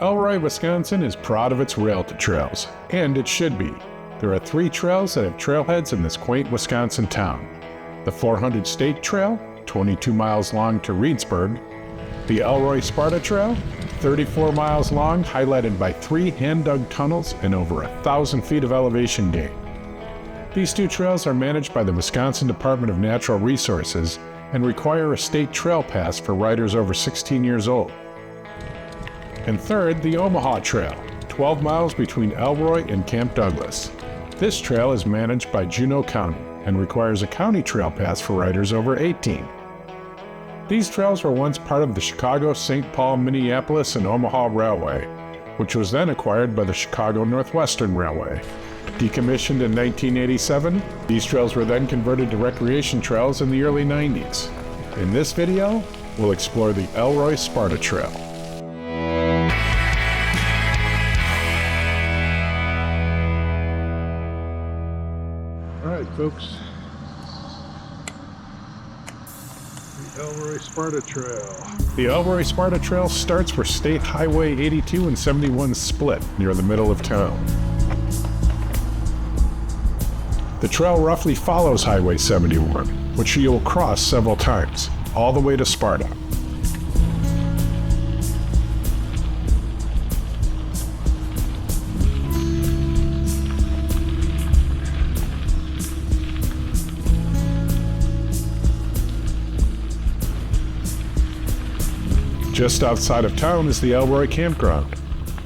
Elroy, Wisconsin is proud of its rail to trails, and it should be. There are 3 trails that have trailheads in this quaint Wisconsin town. The 400 State Trail, 22 miles long to Reedsburg. The Elroy-Sparta Trail, 34 miles long, highlighted by 3 hand-dug tunnels and over 1,000 feet of elevation gain. These 2 trails are managed by the Wisconsin Department of Natural Resources and require a state trail pass for riders over 16 years old. And third, the Omaha Trail, 12 miles between Elroy and Camp Douglas. This trail is managed by Juneau County and requires a county trail pass for riders over 18. These trails were once part of the Chicago, St. Paul, Minneapolis, and Omaha Railway, which was then acquired by the Chicago Northwestern Railway. Decommissioned in 1987, these trails were then converted to recreation trails in the early 90s. In this video, we'll explore the Elroy-Sparta Trail. Alright folks, the Elroy-Sparta Trail. The Elroy-Sparta Trail starts where State Highway 82 and 71 split near the middle of town. The trail roughly follows Highway 71, which you will cross several times, all the way to Sparta. Just outside of town is the Elroy Campground.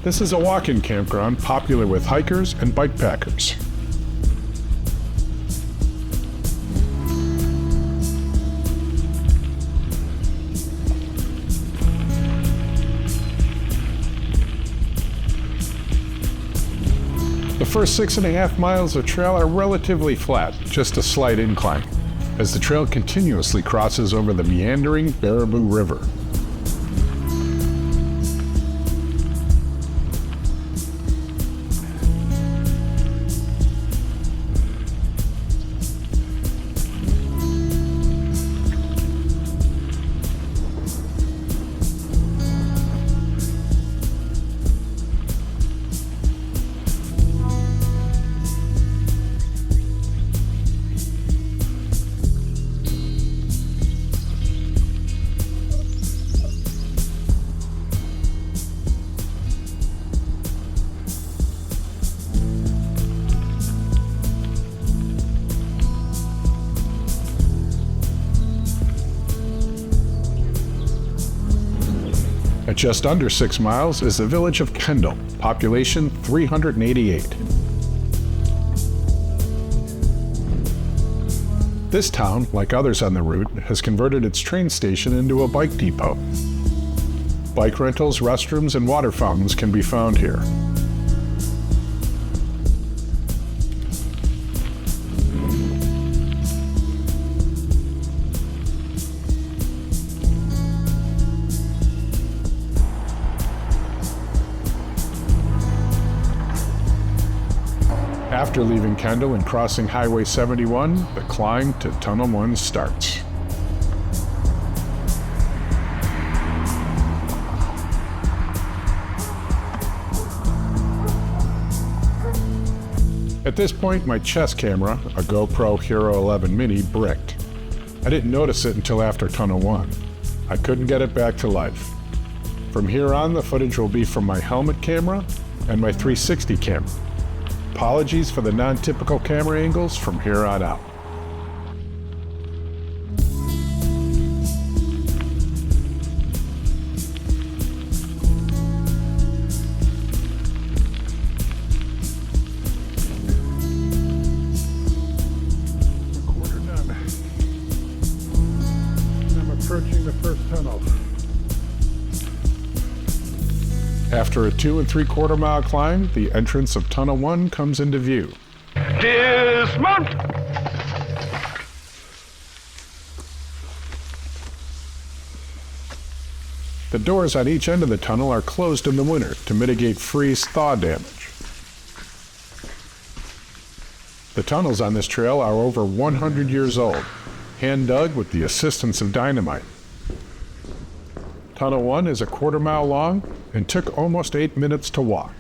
This is a walk-in campground popular with hikers and bikepackers. The first 6.5 miles of trail are relatively flat, just a slight incline, as the trail continuously crosses over the meandering Baraboo River. At just under 6 miles is the village of Kendall, population 388. This town, like others on the route, has converted its train station into a bike depot. Bike rentals, restrooms, and water fountains can be found here. After leaving Kendall and crossing Highway 71, the climb to Tunnel 1 starts. At this point, my chest camera, a GoPro Hero 11 Mini, bricked. I didn't notice it until after Tunnel 1. I couldn't get it back to life. From here on, the footage will be from my helmet camera and my 360 camera. Apologies for the non-typical camera angles from here on out. Quarter done. I'm approaching the first tunnel. After a 2 3/4 mile climb, the entrance of Tunnel 1 comes into view. Dismount! The doors on each end of the tunnel are closed in the winter to mitigate freeze-thaw damage. The tunnels on this trail are over 100 years old, hand-dug with the assistance of dynamite. Tunnel 1 is a quarter-mile long and took almost 8 minutes to walk.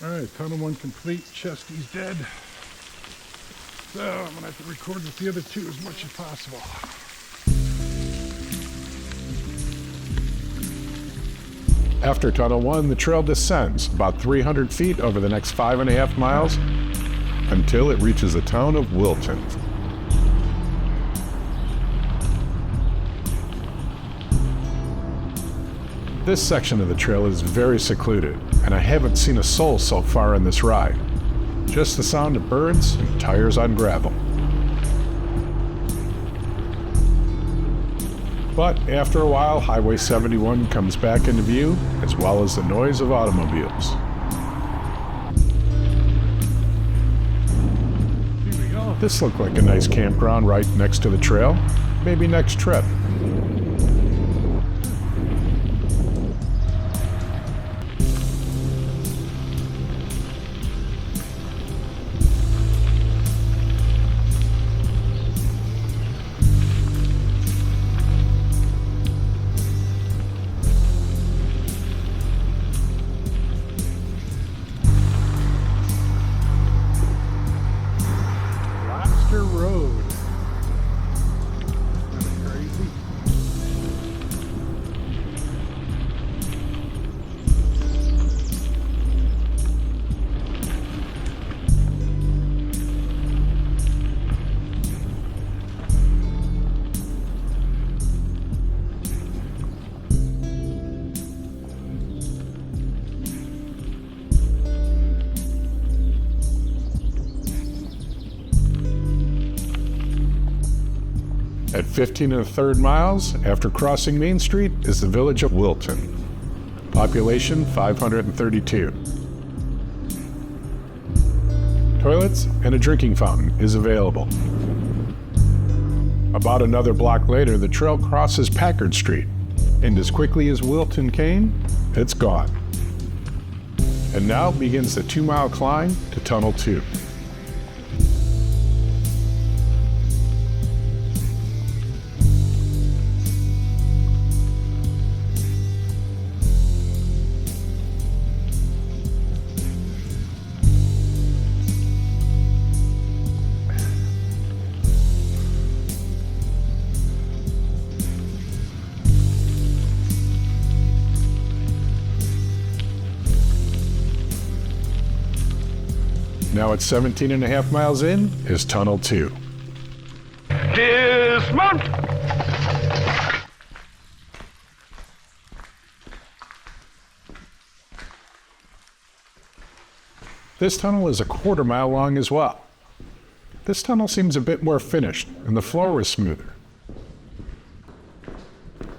All right, Tunnel 1 complete. Chesty's dead. So I'm gonna have to record with the other two as much as possible. After Tunnel 1, the trail descends about 300 feet over the next 5.5 miles until it reaches the town of Wilton. This section of the trail is very secluded, and I haven't seen a soul so far in this ride. Just the sound of birds and tires on gravel. But after a while, Highway 71 comes back into view, as well as the noise of automobiles. Here we go. This looked like a nice campground right next to the trail. Maybe next trip. Road. Kind of crazy. At 15 1/3 miles, after crossing Main Street, is the village of Wilton. Population 532. Toilets and a drinking fountain is available. About another block later, the trail crosses Packard Street, and as quickly as Wilton came, it's gone. And now begins the 2-mile climb to Tunnel 2. Now at 17.5 miles in is Tunnel 2. Dismount! This tunnel is a quarter-mile long as well. This tunnel seems a bit more finished and the floor is smoother,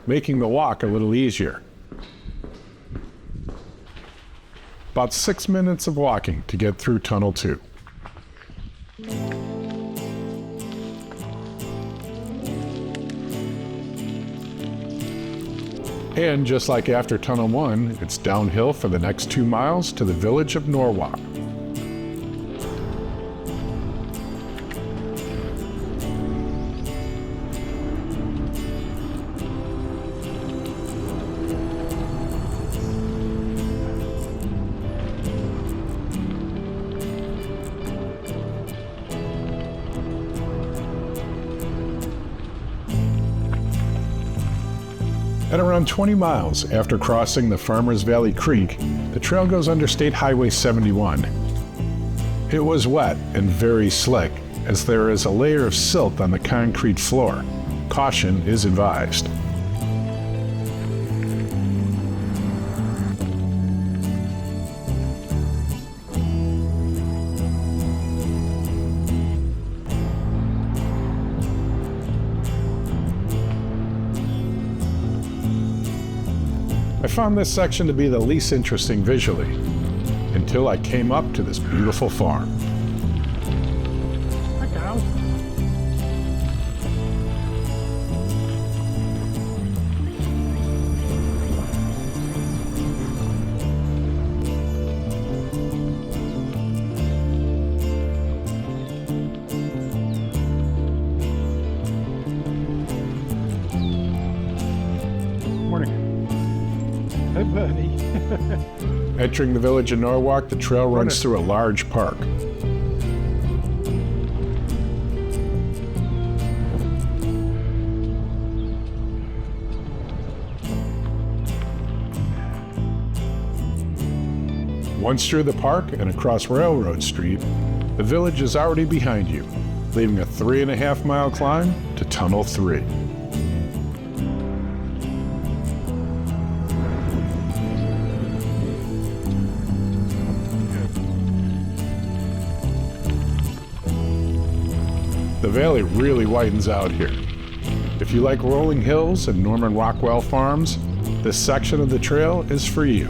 making the walk a little easier. About 6 minutes of walking to get through Tunnel 2. And just like after Tunnel 1, it's downhill for the next 2 miles to the village of Norwalk. At around 20 miles after crossing the Farmers Valley Creek, the trail goes under State Highway 71. It was wet and very slick, as there is a layer of silt on the concrete floor. Caution is advised. I found this section to be the least interesting visually, until I came up to this beautiful farm. Hi, cow. Entering the village of Norwalk, the trail runs through a large park. Once through the park and across Railroad Street, the village is already behind you, leaving a 3.5-mile climb to Tunnel 3. The valley really widens out here. If you like rolling hills and Norman Rockwell farms, this section of the trail is for you.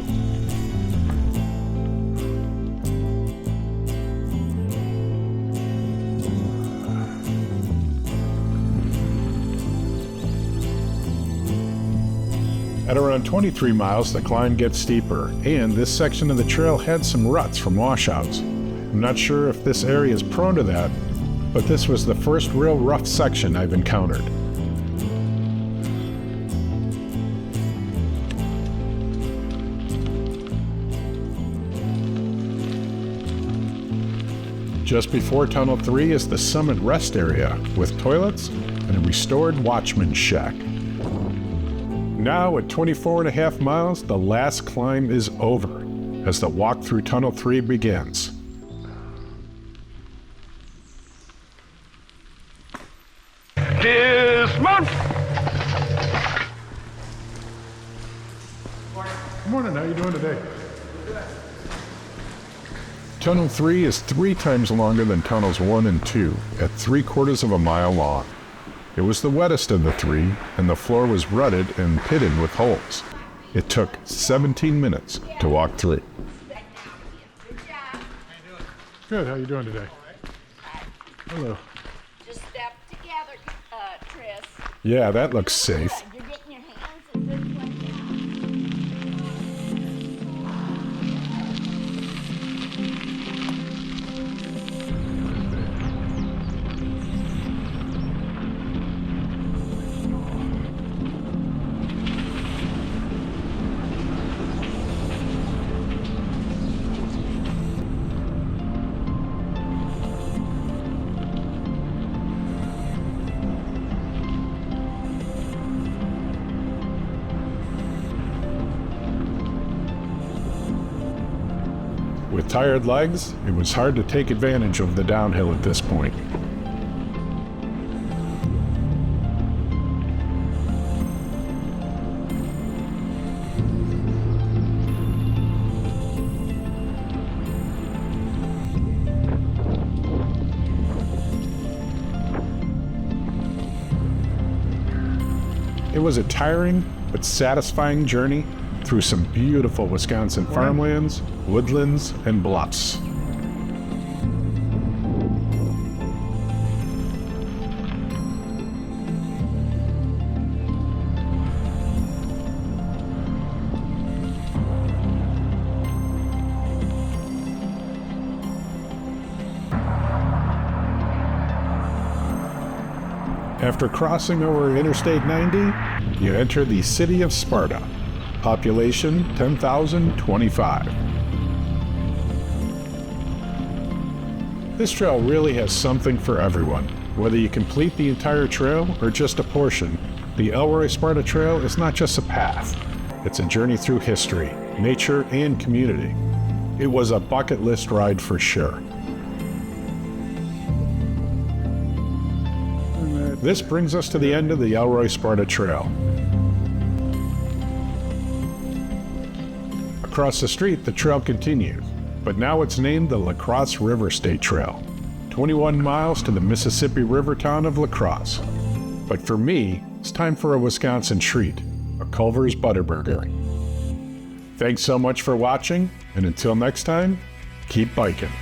At around 23 miles, the climb gets steeper, and this section of the trail had some ruts from washouts. I'm not sure if this area is prone to that, but this was the first real rough section I've encountered. Just before Tunnel 3 is the Summit Rest Area with toilets and a restored watchman's shack. Now at 24.5 miles, the last climb is over as the walk through Tunnel 3 begins. Dismount! Good morning, how you doing today? Tunnel 3 is 3 times longer than Tunnels 1 and 2 at 3/4 of a mile long. It was the wettest of the 3, and the floor was rutted and pitted with holes. It took 17 minutes to walk through. Good, how you doing today? Hello. Just step together, Tris. Yeah, that looks safe. You're getting your hands in good place. With tired legs, it was hard to take advantage of the downhill at this point. It was a tiring but satisfying journey through some beautiful Wisconsin farmlands, woodlands, and bluffs. After crossing over Interstate 90, you enter the city of Sparta. Population 10,025. This trail really has something for everyone. Whether you complete the entire trail or just a portion, the Elroy-Sparta Trail is not just a path. It's a journey through history, nature, and community. It was a bucket list ride for sure. This brings us to the end of the Elroy-Sparta Trail. Across the street, the trail continued, but now it's named the La Crosse River State Trail, 21 miles to the Mississippi River town of La Crosse. But for me, it's time for a Wisconsin treat, a Culver's Butterburger. Thanks so much for watching, and until next time, keep biking.